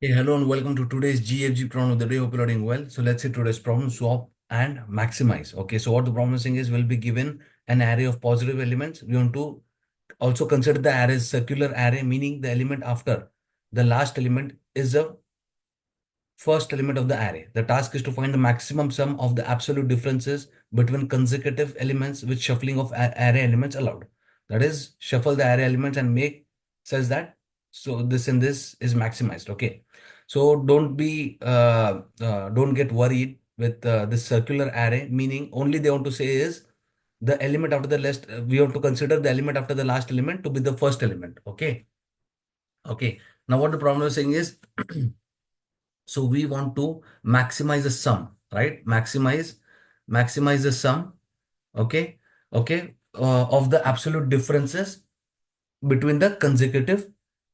Hey, hello and welcome to today's GFG problem of the day. Hope you're doing well. So let's see today's problem, swap and maximize. Okay, so what the problem is saying is we'll be given an array of positive elements. We want to also consider the array as circular array, meaning the element after the last element is a first element of the array. The task is to find the maximum sum of the absolute differences between consecutive elements with shuffling of array elements allowed. That is, shuffle the array elements and make such that so this and this is maximized. Okay. So don't get worried with this circular array, meaning only they want to say is the element after the last, we have to consider the element after the last element to be the first element. Okay. Okay. Now what the problem is saying is so we want to maximize the sum, right? Maximize the sum, okay, of the absolute differences between the consecutive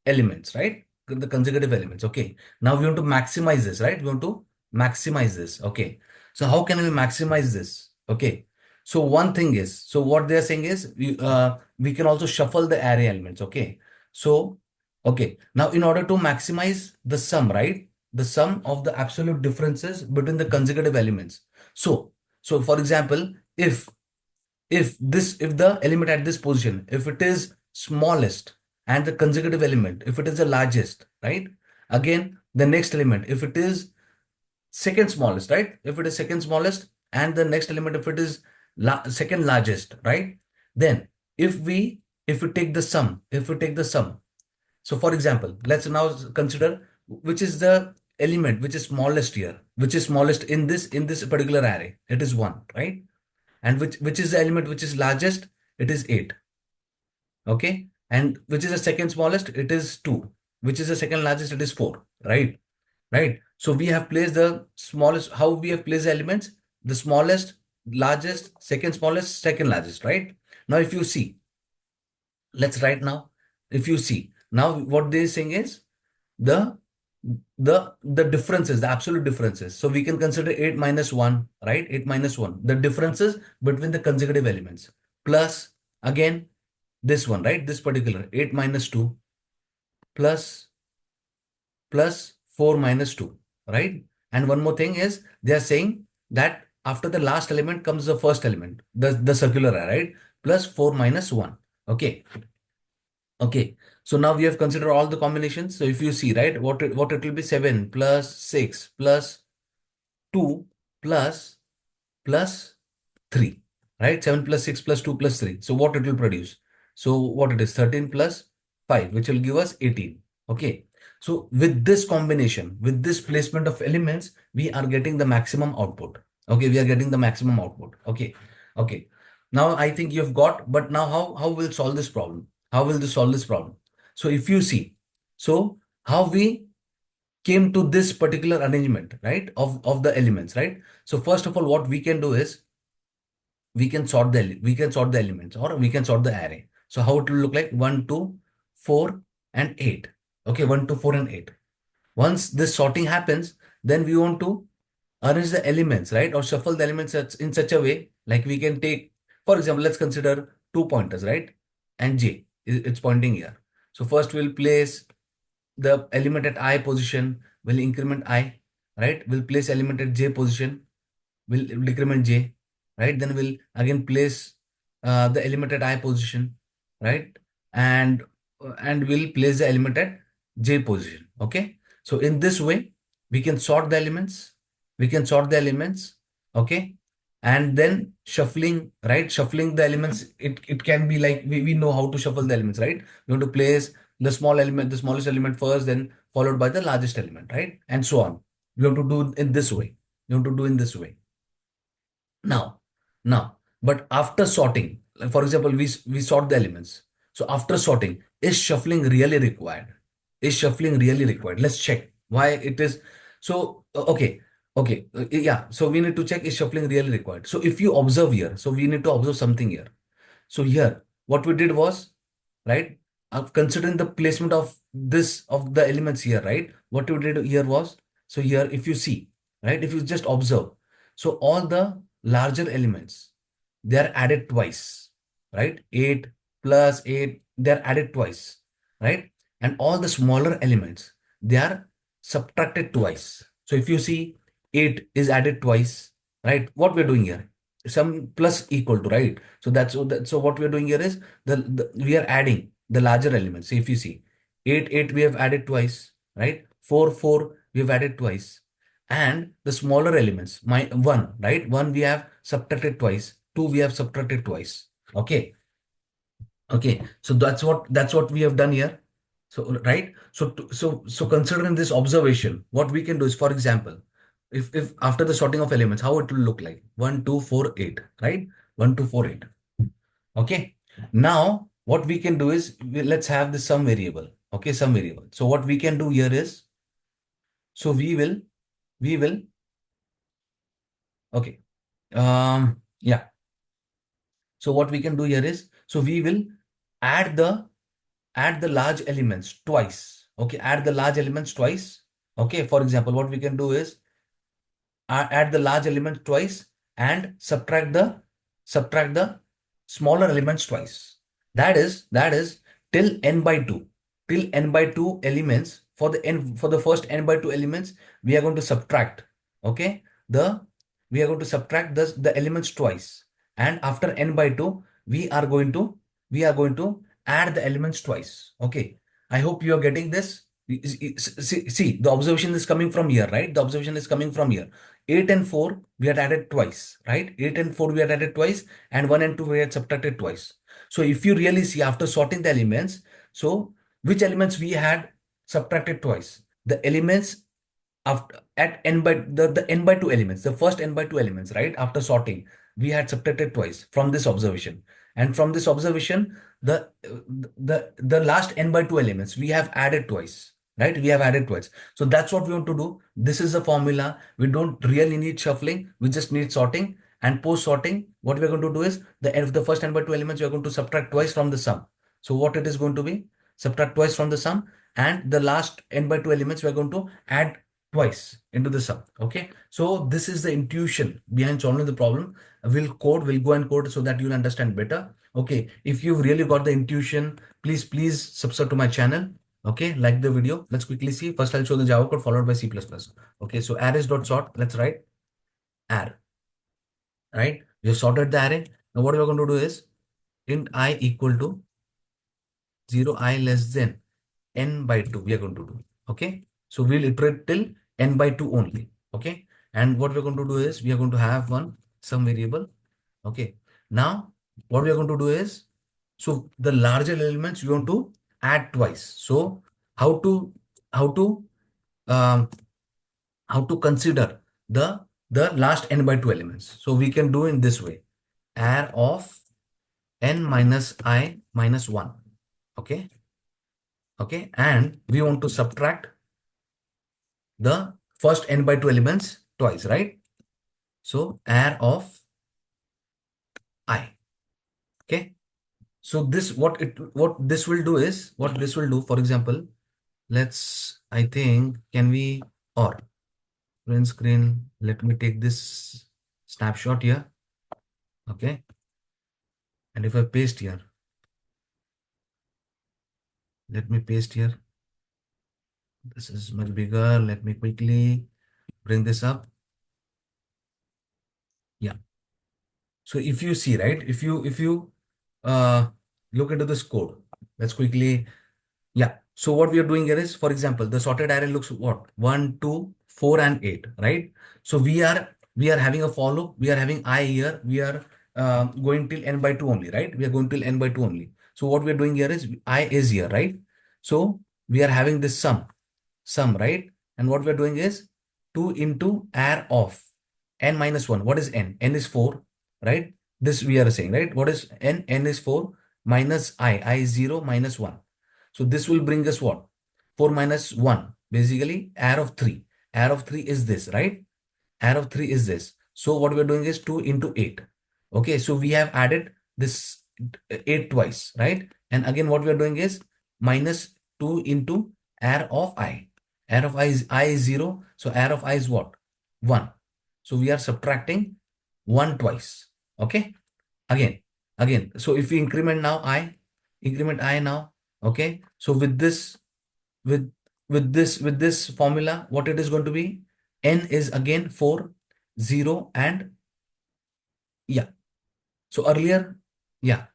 elements, right? The consecutive elements. Okay. Now we want to maximize this, right? We want to maximize this. Okay. So how can we maximize this? Okay. So one thing is, so what they're saying is we can also shuffle the array elements. Okay. So, okay. Now in order to maximize the sum, right? The sum of the absolute differences between the consecutive elements. So for example, if the element at this position, if it is smallest and the consecutive element, if it is the largest, right? Again, the next element, if it is second smallest, right? If it is second smallest and the next element, if it is second largest, right? Then if we, if we take the sum, if we take the sum, so for example, let's now consider which is the element which is smallest here, which is smallest in this particular array. It is one, right? And which is the element which is largest? It is 8. Okay. And which is the second smallest? It is 2. Which is the second largest? It is 4. Right. Right. So we have placed the smallest. How we have placed the elements? The smallest, largest, second smallest, second largest. Right. Now if you see, let's write now. If you see now what they're saying is the the differences, the absolute differences. So we can consider 8 minus 1, right? 8 minus 1, the differences between the consecutive elements, plus again this one, right? This particular 8 minus 2 plus 4 minus 2, right? And one more thing is they are saying that after the last element comes the first element, the circular array, right? Plus 4 minus 1. Okay. Okay, so now we have considered all the combinations. So if you see, right, what it will be 7 plus 6 plus 2 plus plus 3, right? 7 plus 6 plus 2 plus 3. So what it will produce? So what it is 13 plus 5, which will give us 18. Okay, so with this combination, with this placement of elements, we are getting the maximum output. Okay, we are getting the maximum output. Okay, okay. Now I think you've got, but now how we'll solve this problem? How will this solve this problem? So if you see, so how we came to this particular arrangement, right, of the elements, right? So first of all, what we can do is we can sort the elements, or we can sort the array. So how it will look like 1 2 4 and 8. Okay, 1 2 4 and 8. Once this sorting happens, then we want to arrange the elements, right, or shuffle the elements in such a way, like we can take, for example, let's consider two pointers, right? And j it's pointing here. So first we'll place the element at I position, will increment I, right? We'll place element at j position, will decrement j, right? Then we'll again place the element at I position, right? And we'll place the element at j position. Okay. So in this way, we can sort the elements. We can sort the elements. Okay. And then shuffling, right? Shuffling the elements. It can be like we know how to shuffle the elements, right? We want to place the small element, the smallest element first, then followed by the largest element, right? And so on. You have to do in this way. You have to do in this way. Now, but after sorting, like for example, we sort the elements. So after sorting, is shuffling really required? Is shuffling really required? Let's check why it is. So yeah. So we need to check, is shuffling really required? So if you observe here, so we need to observe something here. So here, what we did was, right, considering the placement of this of the elements here, right? What we did here was, so here, if you see, right, if you just observe, so all the larger elements, they are added twice, right? 8 plus 8, they are added twice, right? And all the smaller elements, they are subtracted twice. So if you see 8 is added twice, right? What we're doing here? Some plus equal to, right? So so what we're doing here is we are adding the larger elements. So if you see 8 we have added twice, right? 4 we have added twice. And the smaller elements, my 1, right? 1 we have subtracted twice, 2 we have subtracted twice. Okay. Okay, so that's what we have done here. So right, so considering this observation, what we can do is, for example, if after the sorting of elements, how it will look like 1, 2, 4, 8, right? 1, 2, 4, 8. Okay. Now what we can do is let's have the sum variable. Okay, sum variable. So what we can do here is, so we will okay. Yeah. So what we can do here is, so we will add the large elements twice. Okay, add the large elements twice. Okay, for example, what we can do is add the large element twice and subtract the smaller elements twice. That is till n by 2. Till n by 2 elements, for the first n by 2 elements, we are going to subtract. Okay, we are going to subtract the elements twice. And after n by 2, we are going to add the elements twice. Okay, I hope you are getting this. See, the observation is coming from here, right? The observation is coming from here. 8 and 4 we had added twice, right? 8 and 4 we had added twice, and 1 and 2 we had subtracted twice. So if you really see after sorting the elements, so which elements we had subtracted twice? The elements after at n by the n by 2 elements, the first n by 2 elements, right? After sorting, we had subtracted twice from this observation. And from this observation, the last n by 2 elements we have added twice, right? We have added twice. So that's what we want to do. This is the formula. We don't really need shuffling. We just need sorting. And post sorting, what we're going to do is the first n by 2 elements, we're going to subtract twice from the sum. So what it is going to be? Subtract twice from the sum, and the last n by 2 elements we're going to add twice into the sum. Okay, so this is the intuition behind solving the problem. We'll go and code so that you'll understand better. Okay, if you've really got the intuition, please subscribe to my channel. Okay, like the video. Let's quickly see. First, I'll show the Java code followed by C++. Okay, so arrays.sort. Let's write arr. Right? We have sorted the array. Now, what we're going to do is int I equal to 0, I less than n by 2. We are going to do. Okay, so we'll iterate till n by 2 only. Okay, and what we're going to do is we are going to have one some variable. Okay, now what we are going to do is, so the larger elements we want to add twice. So how to how to um, how to consider the last n by 2 elements? So we can do in this way: arr of n minus I minus 1. Okay, okay, and we want to subtract the first n by 2 elements twice, right? So arr of I. Okay, so what this will do, for example, I think, can we, or print screen, let me take this snapshot here. Okay, and if I paste here, let me paste here. This is much bigger. Let me quickly bring this up. Yeah, so if you see, right, if you uh look into this code, let's quickly. Yeah. So what we are doing here is, for example, the sorted array looks what? 1, 2, 4, and 8, right? So we are having a for loop. We are having I here. We are going till n by 2 only, right? We are going till n by 2 only. So what we are doing here is I is here, right? So we are having this sum, right? And what we are doing is 2 into arr of n minus 1. What is n? N is 4, right? This we are saying, right? What is n? N is 4 minus I is 0 minus 1. So this will bring us what? 4 minus 1. Basically, arr of 3. Arr of 3 is this, right? Arr of 3 is this. So what we're doing is 2 into 8. Okay, so we have added this 8 twice, right? And again, what we're doing is minus 2 into arr of I. Arr of I is 0. So arr of I is what? 1. So we are subtracting 1 twice. Okay, again. So if we increment I now, okay, so with with this formula, what it is going to be? N is again 4, 0, and yeah. So earlier, yeah.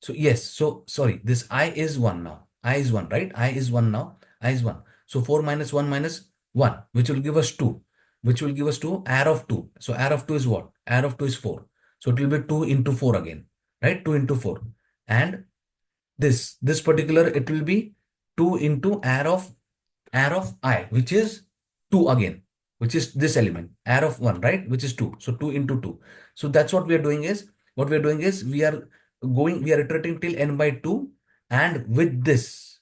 So yes, so sorry, this I is 1 now. I is 1, right? I is 1 now. I is 1. So 4 minus 1 minus 1, which will give us 2, which will give us 2, air of 2. So air of 2 is what? Air of 2 is 4. So it will be 2 into 4 again, right? 2 into 4. And this particular, it will be 2 into air of I, which is 2 again, which is this element, air of 1, right, which is 2. So 2 into 2. So that's what we are doing is, we are iterating till n by 2. And with this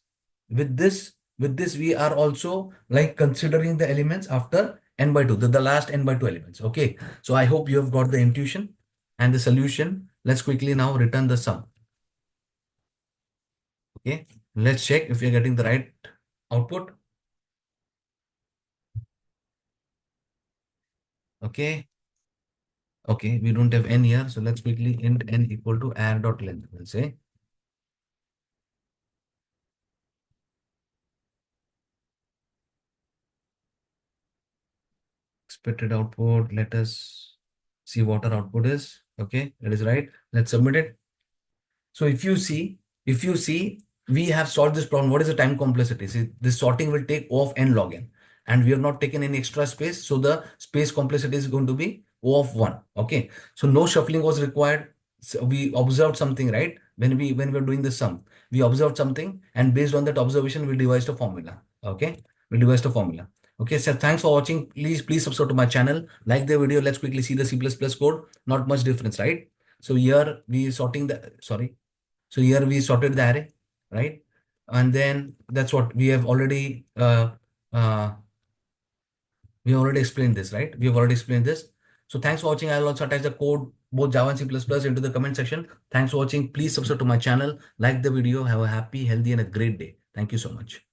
we are also like considering the elements after n by 2, the last n by 2 elements. Okay, so I hope you have got the intuition and the solution. Let's quickly now return the sum. Okay, let's check if you're getting the right output. Okay, okay, we don't have n here, so let's quickly int n equal to air dot length. We'll say expected output. Let us see what our output is. Okay, that is right. Let's submit it. So if you see, we have solved this problem. What is the time complexity? See, this sorting will take O of n log n, and we have not taken any extra space. So the space complexity is going to be O of 1. Okay. So no shuffling was required. So we observed something, right? When we were doing the sum, we observed something, and based on that observation, we devised a formula. Okay. We devised a formula. Okay, so thanks for watching. Please subscribe to my channel. Like the video. Let's quickly see the C++ code. Not much difference, right? So here we sorting the, sorry. So here we sorted the array, right? And then that's what uh, we have already explained this, right? We have already explained this. So thanks for watching. I'll also attach the code, both Java and C++, into the comment section. Thanks for watching. Please subscribe to my channel, like the video. Have a happy, healthy, and a great day. Thank you so much.